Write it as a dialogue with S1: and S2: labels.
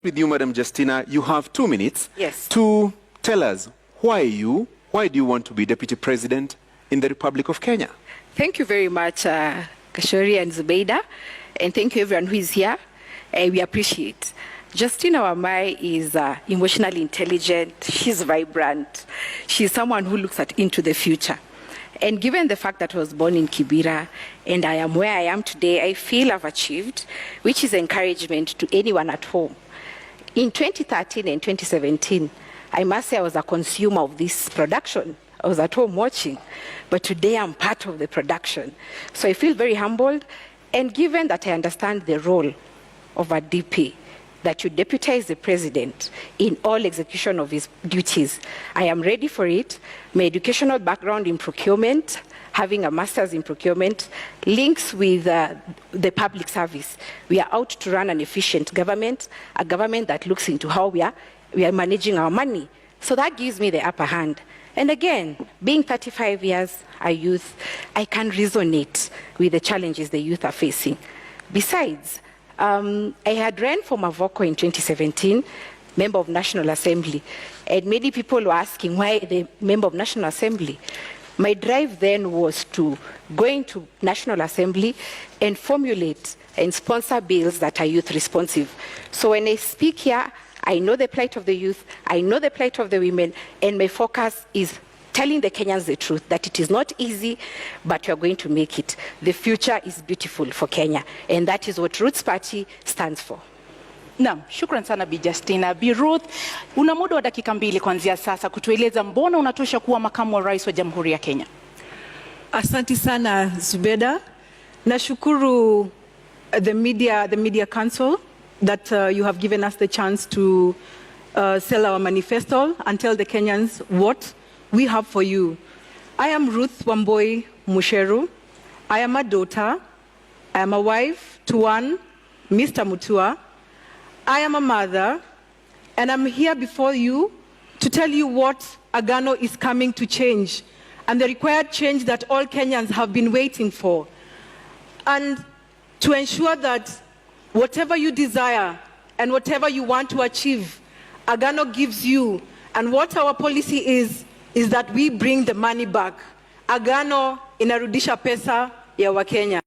S1: With you, Madam Justina, you have 2 minutes
S2: to
S1: tell us why do you want to be Deputy President in the Republic of Kenya?
S2: Thank you very much, Kashori and Zubeida, and thank you everyone who is here. We appreciate. Justina Wamae is emotionally intelligent, she's vibrant, she's someone who looks into the future. And given the fact that I was born in Kibera and I am where I am today, I feel I've achieved, which is encouragement to anyone at home. In 2013 and 2017, I must say I was a consumer of this production. I was at home watching, but today I'm part of the production. So I feel very humbled, and given that I understand the role of a DP, that you deputize the president in all execution of his duties, I am ready for it. My educational background in procurement, having a master's in procurement, links with the public service. We are out to run an efficient government, a government that looks into how we are managing our money. So that gives me the upper hand. And again, being 35 years a youth, I can resonate with the challenges the youth are facing. Besides, I had ran for Mavoko in 2017, member of National Assembly, and many people were asking why the member of National Assembly. My drive then was to go into National Assembly and formulate and sponsor bills that are youth responsive. So when I speak here, I know the plight of the youth, I know the plight of the women, and my focus is telling the Kenyans the truth, that it is not easy, but we are going to make it. The future is beautiful for Kenya, and that is what Ruth's party stands for.
S3: Naam, shukran sana Bi Justina. Bi Ruth, una muda wa dakika 2 kuanzia sasa kutueleza mbona unatosha kuwa makamu wa rais wa Jamhuri ya Kenya.
S4: Asante sana Zubeda. Nashukuru the media council that you have given us the chance to sell our manifesto and tell the Kenyans what we have for you. I am Ruth Wamboi Mucheru. I am a daughter. I am a wife to one Mr. Mutua. I am a mother, and I'm here before you to tell you what Agano is coming to change, and the required change that all Kenyans have been waiting for. And to ensure that whatever you desire and whatever you want to achieve, Agano gives you. And what our policy is that we bring the money back. Agano inarudisha pesa ya Wakenya.